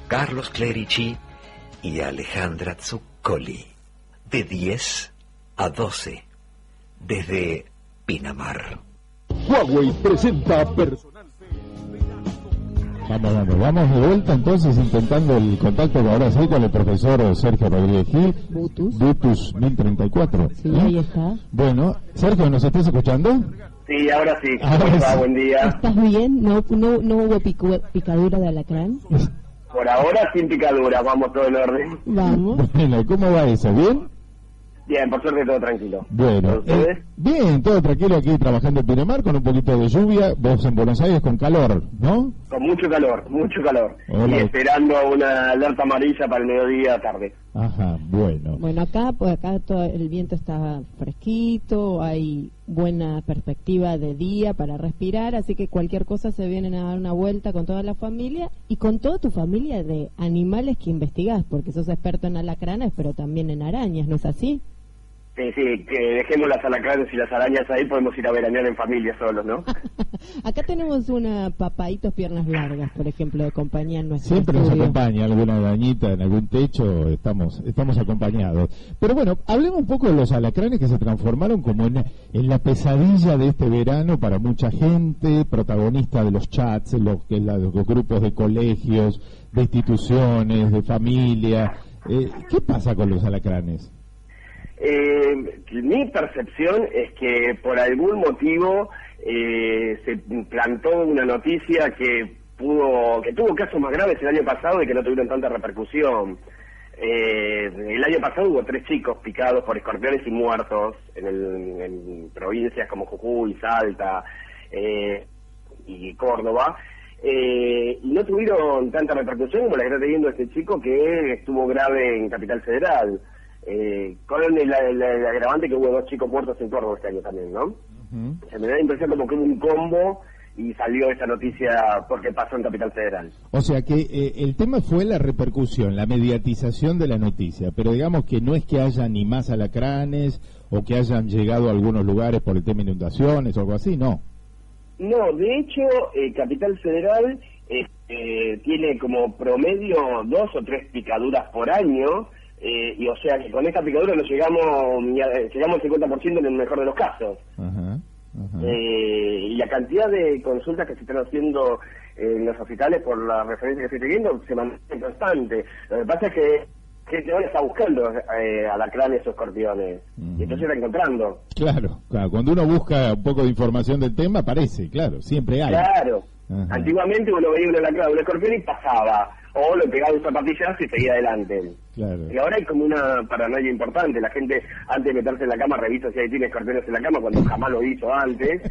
Carlos Clerici y Alejandra Zuccoli, de 10 a 12, desde Pinamar. Huawei presenta Vamos de vuelta entonces intentando el contacto ahora sí con el profesor Sergio Rodríguez Gil, Butus 1034. Sí, ahí está. Bueno, Sergio, ¿nos estás escuchando? Sí, ahora sí. Ahora sí. Buen día. ¿Estás bien? ¿No hubo picadura de alacrán? Por ahora sin picadura, vamos todo en orden. Vamos. Bueno, ¿cómo va eso? ¿Bien? Bien, por suerte todo tranquilo. Bueno, ¿ustedes? Bien, todo tranquilo aquí trabajando en Pinamar con un poquito de lluvia, vos en Buenos Aires con calor, ¿no? Con mucho calor, mucho calor. Hola. Y esperando una alerta amarilla para el mediodía tarde. Aja, bueno. Bueno, acá todo el viento está fresquito, hay buena perspectiva de día para respirar, así que cualquier cosa se vienen a dar una vuelta con toda la familia y con toda tu familia de animales que investigás, porque sos experto en alacranes, pero también en arañas, ¿no es así? Sí, que dejemos las alacranes y las arañas ahí, podemos ir a veranear en familia solos, ¿no? Acá tenemos una papaitos piernas largas, por ejemplo, de compañía en nuestro Siempre estudio. nos acompaña alguna arañita en algún techo, estamos acompañados. Pero bueno, hablemos un poco de los alacranes que se transformaron como en la pesadilla de este verano para mucha gente, protagonista de los chats, los grupos de colegios, de instituciones, de familia. ¿Qué pasa con los alacranes? Mi percepción es que por algún motivo se plantó una noticia que tuvo casos más graves el año pasado y que no tuvieron tanta repercusión. El año pasado hubo 3 chicos picados por escorpiones y muertos en provincias como Jujuy, Salta y Córdoba. Y no tuvieron tanta repercusión como la que está teniendo este chico que estuvo grave en Capital Federal. Con el agravante que hubo 2 chicos muertos en Córdoba este año también, ¿no? Se me da la impresión como que hubo un combo y salió esa noticia porque pasó en Capital Federal. O sea que el tema fue la repercusión, la mediatización de la noticia, pero digamos que no es que haya ni más alacranes o que hayan llegado a algunos lugares por el tema de inundaciones o algo así, ¿no? No, de hecho, Capital Federal tiene como promedio 2 o 3 picaduras por año. Y o sea que con esta picadura nos llegamos al 50% en el mejor de los casos. Y la cantidad de consultas que se están haciendo en los hospitales por la referencia que estoy teniendo se mantiene constante. Lo que pasa es que gente ahora está buscando alacranes o escorpiones y entonces está encontrando. Claro, cuando uno busca un poco de información del tema aparece, claro, siempre hay. Claro. Antiguamente uno veía un alacrán, un escorpión y pasaba, o lo pegaba un zapatillazo y seguía adelante. Claro. Y ahora hay como una paranoia importante, la gente antes de meterse en la cama revisa si ahí tiene escorpiones en la cama cuando jamás lo hizo antes,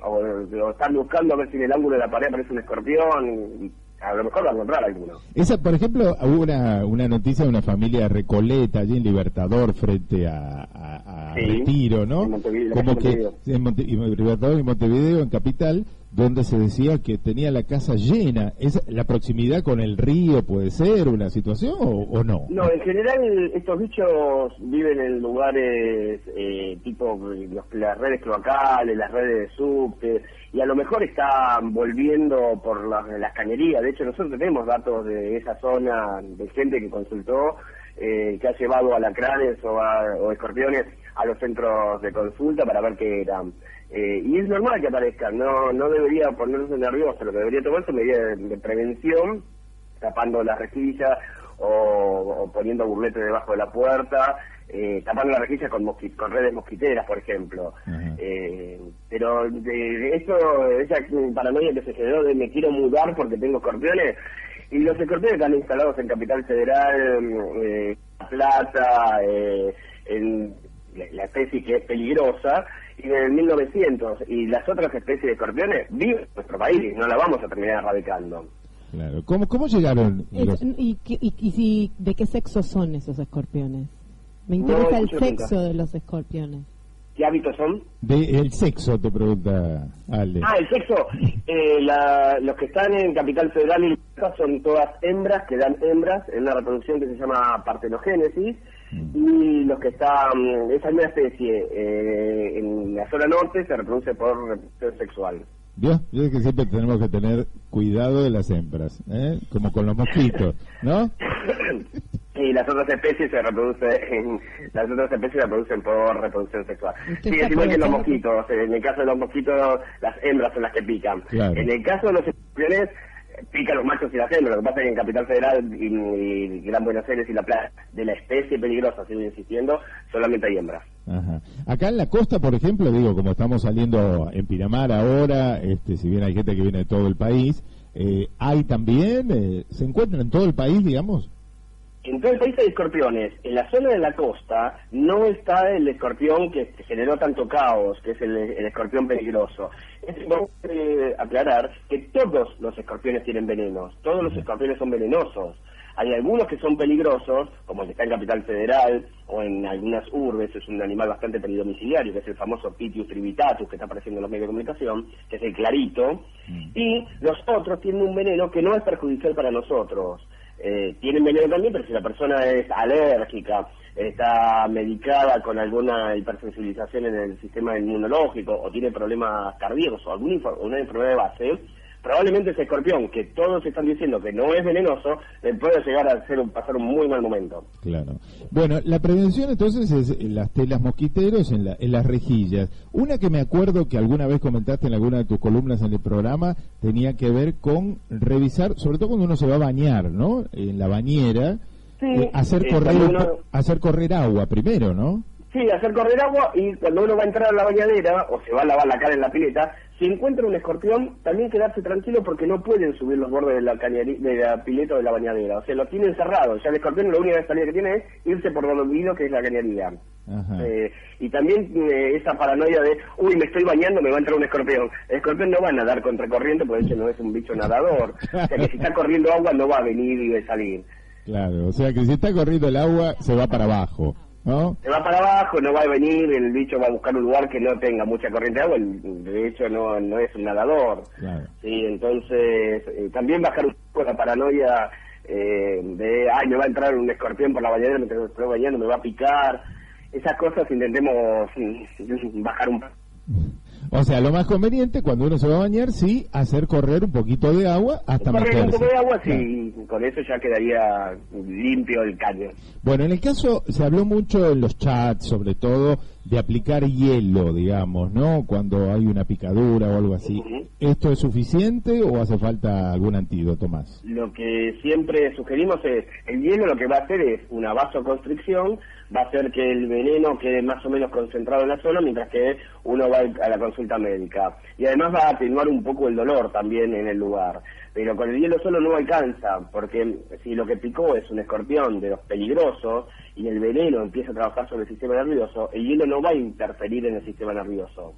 o están buscando a ver si en el ángulo de la pared aparece un escorpión, a lo mejor va a encontrar alguno. Esa, por ejemplo, hubo una noticia de una familia de Recoleta, allí en Libertador, frente a Sí, Retiro, ¿no? en Montevideo, Como que Montevideo. Libertador y Montevideo, en Capital, donde se decía que tenía la casa llena. ¿La proximidad con el río puede ser una situación o no? No, en general estos bichos viven en lugares tipo las redes cloacales, las redes de subte, y a lo mejor están volviendo por las cañerías. De hecho, nosotros tenemos datos de esa zona de gente que consultó, que ha llevado alacranes o escorpiones a los centros de consulta para ver qué eran. Y es normal que aparezcan, no debería ponerse nervioso, lo que debería tomarse medidas de prevención, tapando la rejilla o poniendo burlete debajo de la puerta, tapando la rejilla con redes mosquiteras, por ejemplo. Pero esa paranoia que se generó de me quiero mudar porque tengo escorpiones, y los escorpiones están instalados en Capital Federal, La Plata, en la especie que es peligrosa, y en el 1900, y las otras especies de escorpiones viven en nuestro país, no la vamos a terminar erradicando. Claro. ¿Cómo llegaron? ¿De qué sexo son esos escorpiones? Me interesa el sexo de los escorpiones. ¿Qué hábitos son? El sexo, te pregunta Ale. El sexo. Los que están en Capital Federal y son todas hembras, que dan hembras en una reproducción que se llama partenogénesis, y los que están, esa misma especie, en la zona norte se reproduce por reproducción sexual. Yo es que siempre tenemos que tener cuidado de las hembras, como con los mosquitos, ¿no? Y las otras especies se reproducen por reproducción sexual. Sí, es igual que los mosquitos. En el caso de los mosquitos, las hembras son las que pican. Claro. En el caso de los escorpiones, pican los machos y las hembras. Lo que pasa es que en Capital Federal y Gran Buenos Aires y La Plata, de la especie peligrosa, sigo insistiendo, solamente hay hembras. Ajá. Acá en la costa, por ejemplo, digo, como estamos saliendo en Pinamar ahora, si bien hay gente que viene de todo el país, hay también, se encuentran en todo el país, digamos. En todo el país hay escorpiones. En la zona de la costa no está el escorpión que generó tanto caos, que es el escorpión peligroso. Es importante aclarar que todos los escorpiones tienen venenos, todos los escorpiones son venenosos. Hay algunos que son peligrosos, como el que está en Capital Federal o en algunas urbes, es un animal bastante pelidomiciliario, que es el famoso Pitius tribitatus, que está apareciendo en los medios de comunicación, que es el clarito, y los otros tienen un veneno que no es perjudicial para nosotros. Tienen veneno también, pero si la persona es alérgica, está medicada con alguna hipersensibilización en el sistema inmunológico, o tiene problemas cardíacos, o una enfermedad de base, probablemente ese escorpión, que todos están diciendo que no es venenoso, le puede llegar a pasar un muy mal momento. Claro. Bueno, la prevención entonces es las telas mosquiteros en las rejillas. Una que me acuerdo que alguna vez comentaste en alguna de tus columnas en el programa, tenía que ver con revisar, sobre todo cuando uno se va a bañar, ¿no? En la bañera, sí, hacer correr agua primero, ¿no? Sí, hacer correr agua, y cuando uno va a entrar a la bañadera o se va a lavar la cara en la pileta, si encuentra un escorpión, también quedarse tranquilo porque no pueden subir los bordes de la pileta o de la bañadera. O sea, lo tienen cerrado. Ya el escorpión la única salida que tiene es irse por donde vino, que es la cañería. Y también esa paranoia de, uy, me estoy bañando, me va a entrar un escorpión. El escorpión no va a nadar contra corriente porque ese no es un bicho nadador. O sea, que si está corriendo agua no va a venir y va a salir. Claro, o sea que si está corriendo el agua, se va para abajo, ¿no? Se va para abajo, no va a venir, el bicho va a buscar un lugar que no tenga mucha corriente de agua, de hecho no es un nadador. Claro. Sí, entonces también bajar un poco la paranoia de, ay, me va a entrar un escorpión por la bañadera mientras me estoy bañando, me va a picar. Esas cosas intentemos bajar un poco. O sea, lo más conveniente cuando uno se va a bañar, sí, hacer correr un poquito de agua hasta meterse. Correr un poco de agua, claro. Sí, con eso ya quedaría limpio el caño. Bueno, en el caso, se habló mucho en los chats, sobre todo, de aplicar hielo, digamos, ¿no? Cuando hay una picadura o algo así. ¿Esto es suficiente o hace falta algún antídoto más? Lo que siempre sugerimos es, el hielo lo que va a hacer es una vasoconstricción, va a hacer que el veneno quede más o menos concentrado en la zona, mientras que uno va a la consulta médica. Y además va a atenuar un poco el dolor también en el lugar. Pero con el hielo solo no alcanza, porque si lo que picó es un escorpión de los peligrosos y el veneno empieza a trabajar sobre el sistema nervioso, el hielo no va a interferir en el sistema nervioso.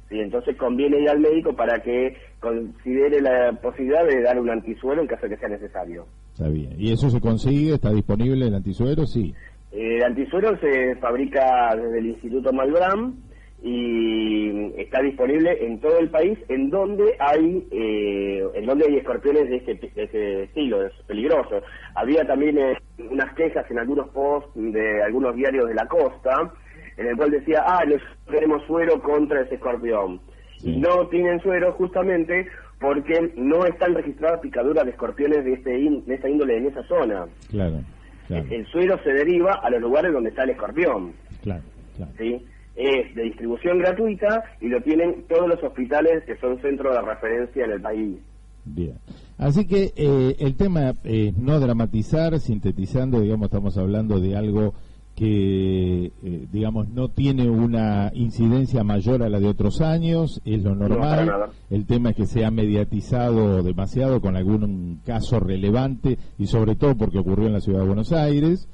Sí, entonces conviene ir al médico para que considere la posibilidad de dar un antisuero en caso de que sea necesario. Está bien. ¿Y eso se consigue? ¿Está disponible el antisuero? Sí. El antisuero se fabrica desde el Instituto Malbrán y está disponible en todo el país en donde hay escorpiones de ese estilo, es peligroso. Había también unas quejas en algunos posts de algunos diarios de la costa en el cual decía, no tenemos suero contra ese escorpión. Sí. Y no tienen suero justamente porque no están registradas picaduras de escorpiones de esta índole en esa zona. Claro. El suero se deriva a los lugares donde está el escorpión. Claro. ¿Sí? Es de distribución gratuita y lo tienen todos los hospitales que son centros de referencia en el país. Bien. Así que el tema es no dramatizar, sintetizando, digamos, estamos hablando de algo que, digamos, no tiene una incidencia mayor a la de otros años, es lo normal. No, el tema es que se ha mediatizado demasiado con algún caso relevante y sobre todo porque ocurrió en la ciudad de Buenos Aires.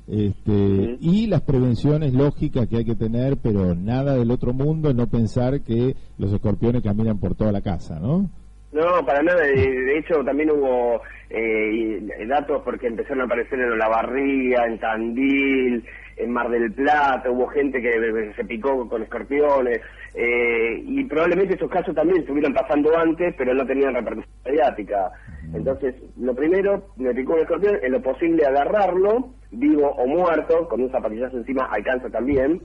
Y las prevenciones lógicas que hay que tener, pero nada del otro mundo, no pensar que los escorpiones caminan por toda la casa, ¿no? No, para nada. De hecho, también hubo datos porque empezaron a aparecer en Olavarría, en Tandil, en Mar del Plata, hubo gente que se picó con escorpiones, y probablemente esos casos también estuvieran pasando antes, pero no tenían repercusión mediática. Entonces, lo primero, me picó un escorpión, en lo posible agarrarlo, vivo o muerto, con un zapatillazo encima alcanza también,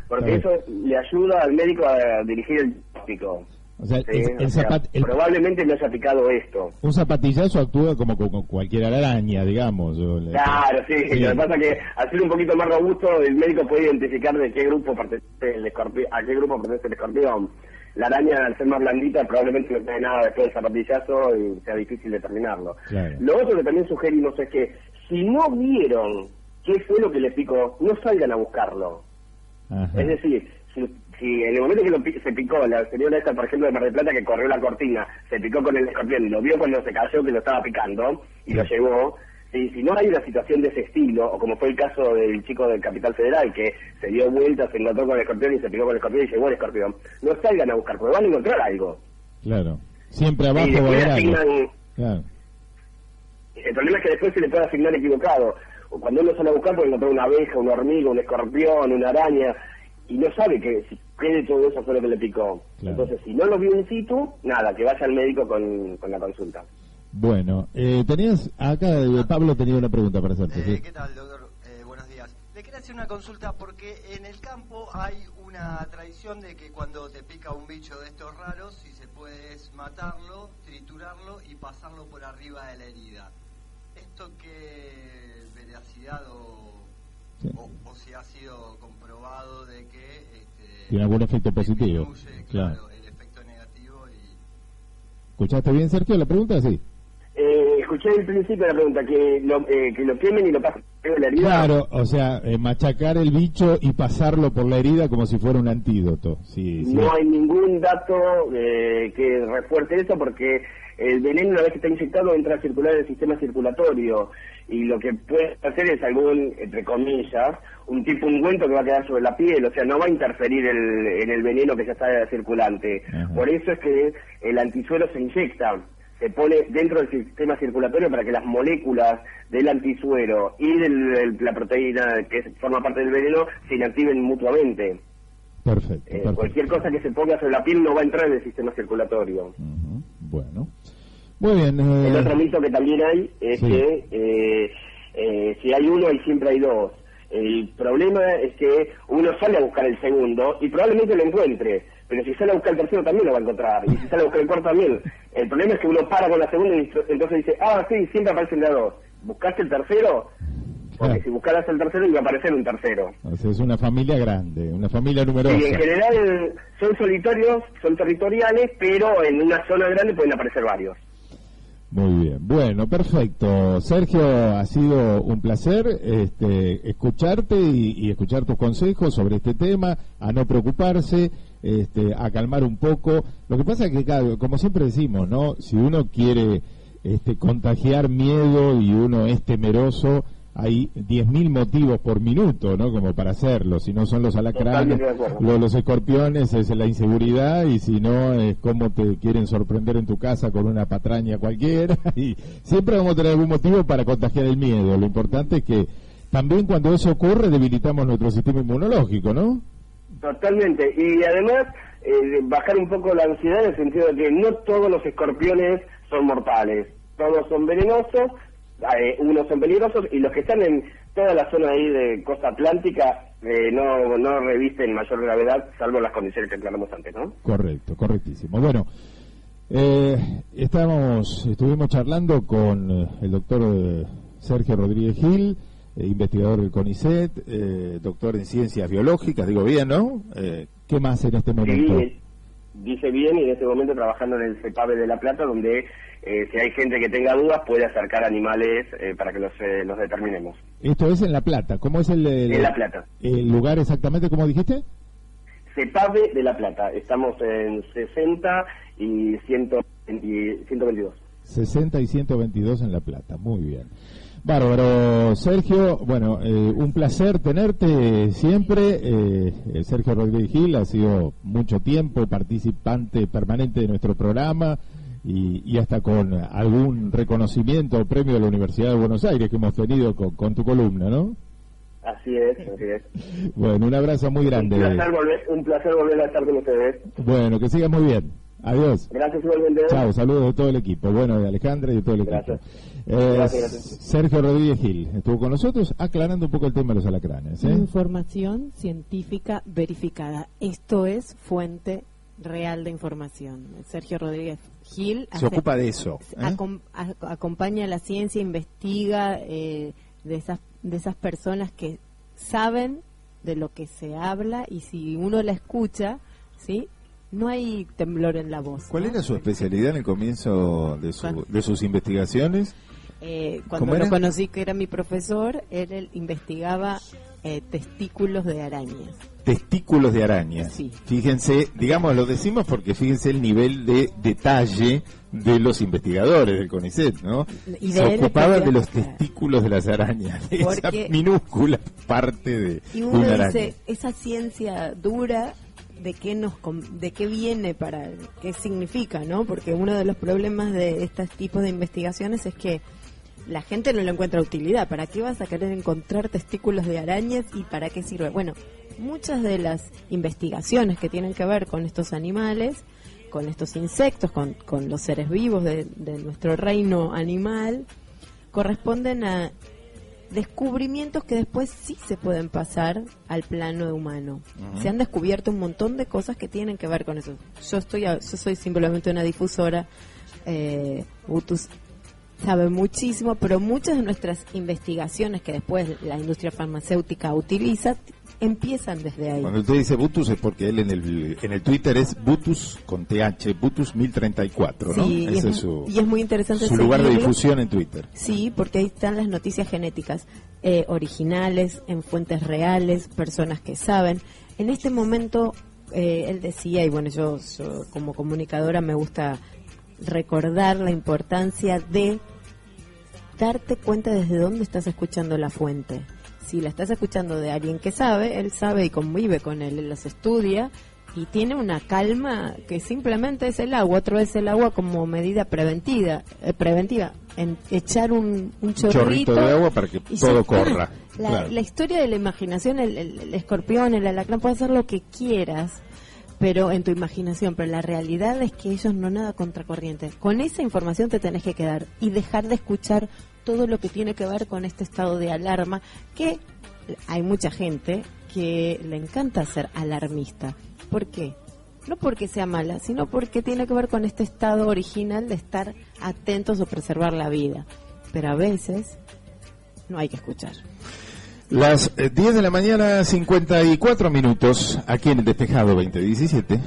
porque eso le ayuda al médico a dirigir el diagnóstico. O sea, ¿sí? Probablemente no haya picado esto. Un zapatillazo actúa como cualquier araña, digamos. Claro, sí. Lo que pasa es que al ser un poquito más robusto, el médico puede identificar de qué grupo pertenece el escorpión, a qué grupo pertenece el escorpión. La araña, al ser más blandita, probablemente no tiene nada después del zapatillazo y sea difícil determinarlo. Claro. Lo otro que también sugerimos es que si no vieron qué fue lo que le picó, no salgan a buscarlo. Ajá. Es decir, si en el momento que se picó, la señora esta, por ejemplo, de Mar del Plata, que corrió la cortina, se picó con el escorpión y lo vio cuando se cayó que lo estaba picando y lo llevó, si no hay una situación de ese estilo, o como fue el caso del chico del Capital Federal, que se dio vuelta, se encontró con el escorpión y se picó con el escorpión y llevó el escorpión, no salgan a buscar, porque van a encontrar algo. Claro. Siempre abajo va a haber algo. Claro. El problema es que después se le puede asignar equivocado. O cuando uno sale a buscar puede encontrar una abeja, una hormiga, un escorpión, una araña, y no sabe qué de todo eso fue lo que le picó. Claro. Entonces, si no lo vio in situ, nada, que vaya al médico con la consulta. Bueno, tenías acá, Pablo tenía una pregunta para hacerte. ¿Sí? ¿Qué tal, doctor? Buenos días. Le quería hacer una consulta porque en el campo hay una tradición de que cuando te pica un bicho de estos raros, si se puede es matarlo, triturarlo y pasarlo por arriba de la herida. ¿Esto qué veracidad o si ha sido comprobado de que tiene algún efecto positivo? Disminuye, claro, el efecto negativo. ¿Escuchaste bien, Sergio, la pregunta? Sí. Escuché el principio de la pregunta, que lo quemen y lo pasen por la herida. Claro, o sea, machacar el bicho y pasarlo por la herida como si fuera un antídoto. Sí. No hay ningún dato que refuerce eso, porque el veneno, una vez que está inyectado, entra a circular en el sistema circulatorio, y lo que puede hacer es algún, entre comillas, un tipo ungüento que va a quedar sobre la piel, o sea, no va a interferir en el veneno que ya está circulante. Ajá. Por eso es que el antizuelo se inyecta, se pone dentro del sistema circulatorio para que las moléculas del antizuelo y de la proteína que forma parte del veneno se inactiven mutuamente. Perfecto. Cualquier cosa que se ponga sobre la piel no va a entrar en el sistema circulatorio. Bueno, muy bien. El otro mito que también hay es que si hay uno y siempre hay dos. El problema es que uno sale a buscar el segundo y probablemente lo encuentre, pero si sale a buscar el tercero también lo va a encontrar, y si sale a buscar el cuarto también. El problema es que uno para con la segunda y entonces dice, sí, siempre aparecen de a dos. ¿Buscaste el tercero? Porque si buscaras el tercero iba a aparecer un tercero. O sea, es una familia grande, una familia numerosa. Sí, en general son solitarios, son territoriales, pero en una zona grande pueden aparecer varios. Muy bien, bueno, perfecto. Sergio, ha sido un placer escucharte y escuchar tus consejos sobre este tema, a no preocuparse, a calmar un poco. Lo que pasa es que, claro, como siempre decimos, ¿no? Si uno quiere contagiar miedo y uno es temeroso, hay 10.000 motivos por minuto, ¿no? Como para hacerlo. Si no son los alacranes, los escorpiones es la inseguridad, y si no es cómo te quieren sorprender en tu casa con una patraña cualquiera. Y siempre vamos a tener algún motivo para contagiar el miedo. Lo importante es que también cuando eso ocurre debilitamos nuestro sistema inmunológico, ¿no? Totalmente. Y además bajar un poco la ansiedad en el sentido de que no todos los escorpiones son mortales. Todos son venenosos. Unos son peligrosos, y los que están en toda la zona ahí de costa atlántica no revisten mayor gravedad, salvo las condiciones que aclaramos antes, ¿no? Correcto, correctísimo. Bueno, estuvimos charlando con el doctor Sergio Rodríguez Gil, investigador del CONICET, doctor en ciencias biológicas, digo bien, ¿no? ¿Qué más en este momento? Sí, dice bien, y en este momento trabajando en el CEPAVE de La Plata, donde si hay gente que tenga dudas puede acercar animales para que los determinemos. Esto es en La Plata. ¿Cómo es en La Plata. ¿El lugar exactamente, como dijiste? CEPAVE de La Plata. Estamos en 60 y 122. 60 y 122 en La Plata. Muy bien. Bárbaro, Sergio. Bueno, un placer tenerte siempre. Sergio Rodríguez Gil ha sido mucho tiempo participante permanente de nuestro programa, y hasta con algún reconocimiento o premio de la Universidad de Buenos Aires que hemos tenido con tu columna, ¿no? Así es, así es. Bueno, un abrazo muy grande. Un placer volver a estar con ustedes. Bueno, que sigas muy bien. Adiós. Gracias igualmente. Chao, saludos de todo el equipo. Bueno, de Alejandra y de todo el equipo. Gracias. Sergio Rodríguez Gil estuvo con nosotros aclarando un poco el tema de los alacranes. Información científica verificada. Esto es fuente real de información. Sergio Rodríguez Gil se ocupa de eso. Acompaña la ciencia, investiga de esas personas que saben de lo que se habla, y si uno la escucha, ¿sí?, no hay temblor en la voz. ¿Cuál ¿no? era su especialidad en el comienzo de sus investigaciones? Cuando lo conocí, que era mi profesor, él investigaba testículos de arañas. Testículos de arañas. Sí. Fíjense, digamos, lo decimos porque fíjense el nivel de detalle de los investigadores del CONICET, ¿no? Y se ocupaban de los testículos de las arañas, de esa minúscula parte de y uno una araña. Dice, esa ciencia dura, ¿de qué viene, para qué significa, no? Porque uno de los problemas de estos tipos de investigaciones es que la gente no le encuentra utilidad. ¿Para qué vas a querer encontrar testículos de arañas y para qué sirve? Bueno, muchas de las investigaciones que tienen que ver con estos animales, con estos insectos, con los seres vivos de nuestro reino animal, corresponden a descubrimientos que después sí se pueden pasar al plano humano. Uh-huh. Se han descubierto un montón de cosas que tienen que ver con eso. Yo soy simplemente una difusora. Butus sabe muchísimo, pero muchas de nuestras investigaciones que después la industria farmacéutica utiliza empiezan desde ahí. Cuando usted dice Butus es porque él en el Twitter es Butus con TH, Butus 1034, ¿no? Sí, ese es su, y es muy interesante su lugar de difusión en Twitter. Sí, porque ahí están las noticias genéticas originales, en fuentes reales, personas que saben. En este momento, él decía, y bueno, yo como comunicadora me gusta recordar la importancia de darte cuenta desde dónde estás escuchando la fuente. Si la estás escuchando de alguien que sabe, él sabe y convive con él las estudia y tiene una calma que simplemente es el agua. Otro es el agua como medida preventiva, en echar un chorrito de agua para que todo corra. La historia de la imaginación, el escorpión, el alacrán, puede hacer lo que quieras, pero en tu imaginación, pero la realidad es que ellos no nada contracorriente. Con esa información te tenés que quedar y dejar de escuchar todo lo que tiene que ver con este estado de alarma, que hay mucha gente que le encanta ser alarmista. ¿Por qué? No porque sea mala, sino porque tiene que ver con este estado original de estar atentos o preservar la vida. Pero a veces no hay que escuchar. Las 10 de la mañana, 54 minutos, aquí en el Despejado 2017.